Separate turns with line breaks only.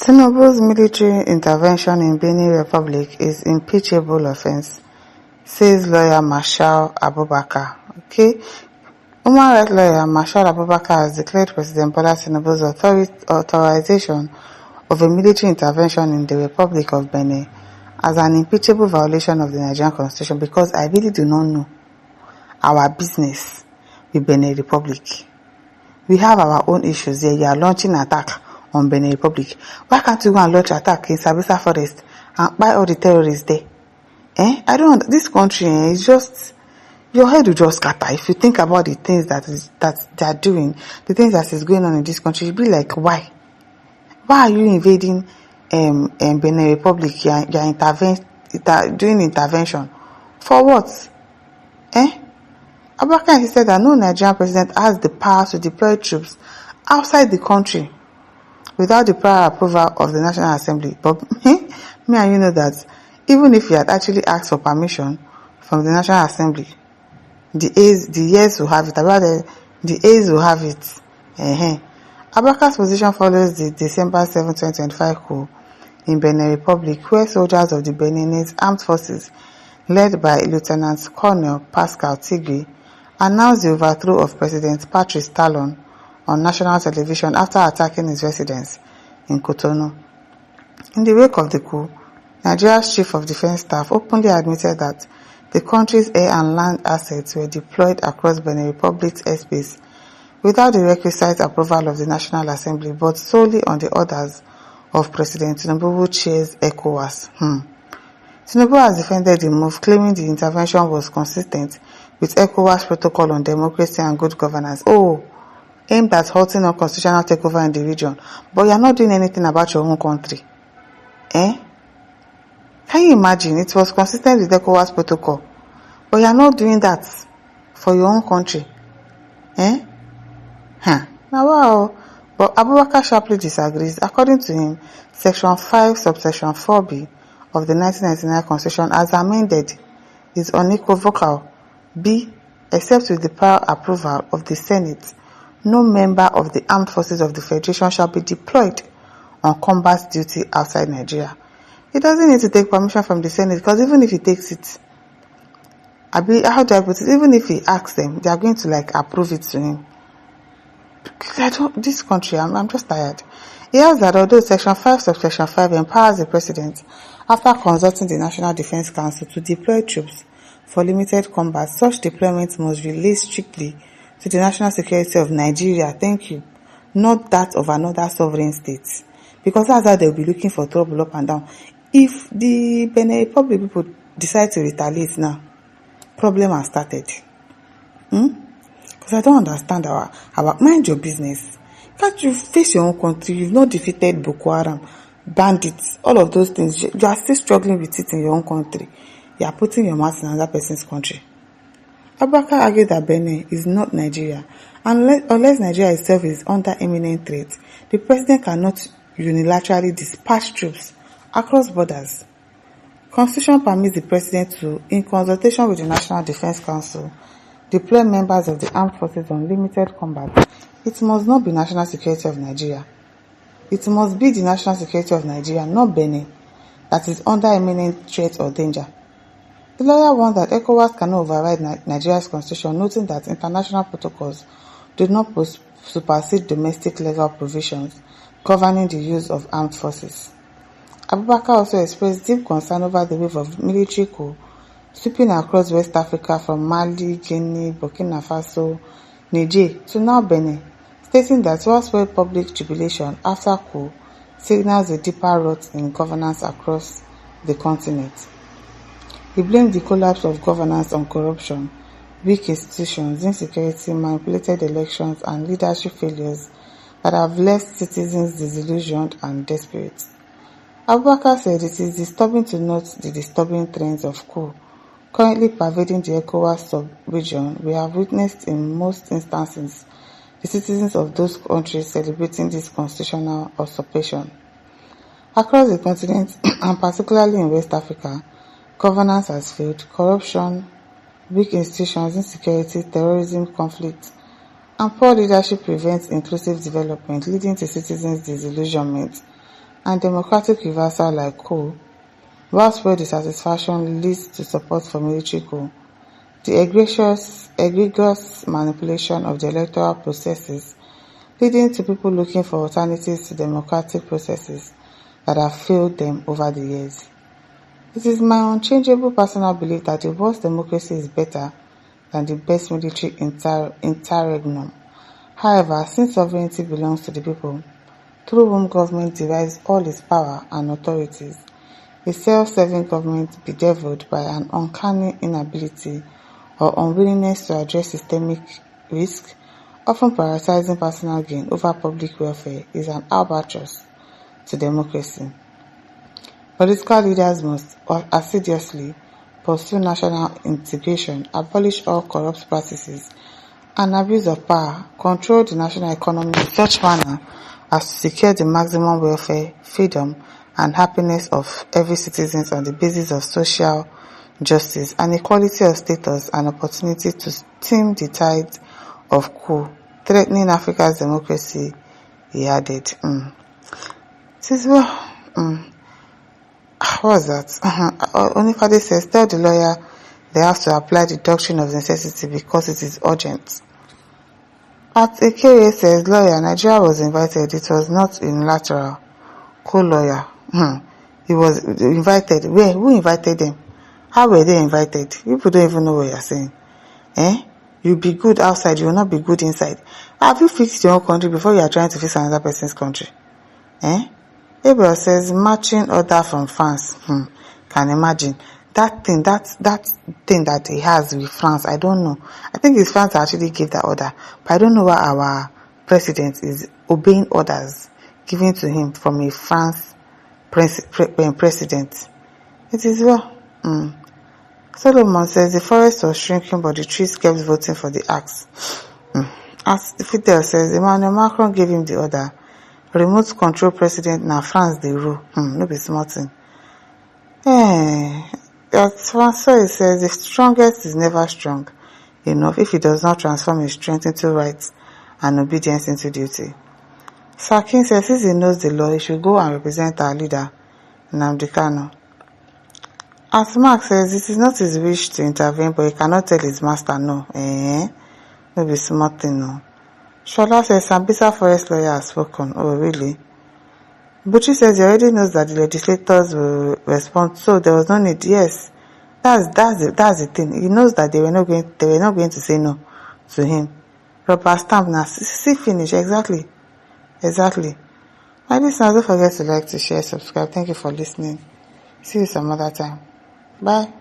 Tinubu's military intervention in Benin Republic is impeachable offense, says lawyer Marshal Abubakar. Okay, human rights lawyer Marshal Abubakar has declared President Bola Tinubu's authorization of a military intervention in the Republic of Benin as an impeachable violation of the Nigerian Constitution, because I really do not know our business with Benin Republic. We have our own issues here. You are launching attack on Benin Republic. Why can't you go and launch attack in Sabisa Forest and buy all the terrorists there? I don't. This country is just, your head will just scatter if you think about the things that they are doing, the things that is going on in this country. You'll be like, why? Why are you invading Benin Republic? You are doing intervention for what? Abubakar insisted that no Nigerian president has the power to deploy troops outside the country without the prior approval of the National Assembly. But me and you know that even if he had actually asked for permission from the National Assembly, the heirs will have it. The heirs will have it. Ababakar's position follows the December 7, 2025 coup in Benin Republic, where soldiers of the Beninese Armed Forces, led by Lieutenant Colonel Pascal Tigre, announced the overthrow of President Patrice Talon on national television after attacking his residence in Cotonou. In the wake of the coup, Nigeria's Chief of Defense Staff openly admitted that the country's air and land assets were deployed across Benin Republic's airspace without the requisite approval of the National Assembly, but solely on the orders of President Tinubu, who chairs ECOWAS. Tinubu has defended the move, claiming the intervention was consistent with ECOWAS protocol on democracy and good governance. Aimed at halting unconstitutional takeover in the region. But you are not doing anything about your own country. Can you imagine? It was consistent with ECOWAS protocol. But you are not doing that for your own country. Now wow. But Abubakar sharply disagrees. According to him, Section 5, subsection 4b of the 1999 Constitution, as amended, is unequivocal. B. Except with the prior approval of the Senate, no member of the armed forces of the Federation shall be deployed on combat duty outside Nigeria. He doesn't need to take permission from the Senate, because even if he takes it, how do I put it? Even if he asks them, they are going to approve it to him. This country, I'm just tired. He adds that although Section 5, subsection 5 empowers the President, after consulting the National Defense Council, to deploy troops for limited combat, such deployment must relate strictly to the national security of Nigeria, not that of another sovereign state. Because that's how they'll be looking for trouble up and down. If the Benin Republic people decide to retaliate now, problem has started. Because I don't understand our mind your business. Can't you face your own country? You've not defeated Boko Haram, bandits, all of those things. You are still struggling with it in your own country. You are putting your mouth in another person's country. Abubakar argued that Benin is not Nigeria, and unless Nigeria itself is under imminent threat, the president cannot unilaterally dispatch troops across borders. Constitution permits the president to, in consultation with the National Defense Council, deploy members of the armed forces on limited combat. It must not be national security of Nigeria. It must be the national security of Nigeria, not Benin, that is under imminent threat or danger. The lawyer warned that ECOWAS cannot override Nigeria's constitution, noting that international protocols do not supersede domestic legal provisions governing the use of armed forces. Abubakar also expressed deep concern over the wave of military coup sweeping across West Africa from Mali, Guinea, Burkina Faso, Niger to now Benin, stating that widespread public jubilation after coup signals a deeper rot in governance across the continent. He blamed the collapse of governance on corruption, weak institutions, insecurity, manipulated elections, and leadership failures that have left citizens disillusioned and desperate. Abubakar said it is disturbing to note the disturbing trends of coup currently pervading the ECOWAS sub-region. We have witnessed in most instances the citizens of those countries celebrating this constitutional usurpation. Across the continent, and particularly in West Africa, governance has failed. Corruption, weak institutions, insecurity, terrorism, conflict, and poor leadership prevents inclusive development, leading to citizens' disillusionment and democratic reversal like coup, widespread dissatisfaction leads to support for military coup. The egregious manipulation of the electoral processes, leading to people looking for alternatives to democratic processes that have failed them over the years. It is my unchangeable personal belief that the worst democracy is better than the best military interregnum. However, since sovereignty belongs to the people, through whom government derives all its power and authorities, a self-serving government bedeviled by an uncanny inability or unwillingness to address systemic risk, often prioritizing personal gain over public welfare, is an albatross to democracy. Political leaders must assiduously pursue national integration, abolish all corrupt practices and abuse of power, control the national economy in such manner as to secure the maximum welfare, freedom, and happiness of every citizen on the basis of social justice and equality of status and opportunity to stem the tide of coup, threatening Africa's democracy, he added. What was that? Onifade says, tell the lawyer they have to apply the doctrine of necessity because it is urgent. At Ekere says, lawyer, Nigeria was invited. It was not unilateral. Co-lawyer. He was invited. Where? Who invited them? How were they invited? People don't even know what you're saying. You be good outside, you will not be good inside. Have you fixed your own country before you are trying to fix another person's country? Abel says, matching order from France. Can imagine. That thing that he has with France, I don't know. I think it's France that actually gave that order. But I don't know why our president is obeying orders given to him from a France president. It is well. Solomon says, the forest was shrinking but the trees kept voting for the axe. As Fidel says, Emmanuel Macron gave him the order. Remote control president na France dey rule. No be small thing. François says the strongest is never strong enough if he does not transform his strength into rights and obedience into duty. Sakin says since he knows the law, he should go and represent our leader, Nnamdi Kanu. As Mark says, it is not his wish to intervene, but he cannot tell his master no. No be small thing, no. Shola says Sambisa forest lawyer has spoken. Oh, really? Buchi says he already knows that the legislators will respond, so there was no need. Yes, that's the thing. He knows that they were not going to say no to him. Rubber stamp now. See finish exactly. My listeners, don't forget to like, to share, subscribe. Thank you for listening. See you some other time. Bye.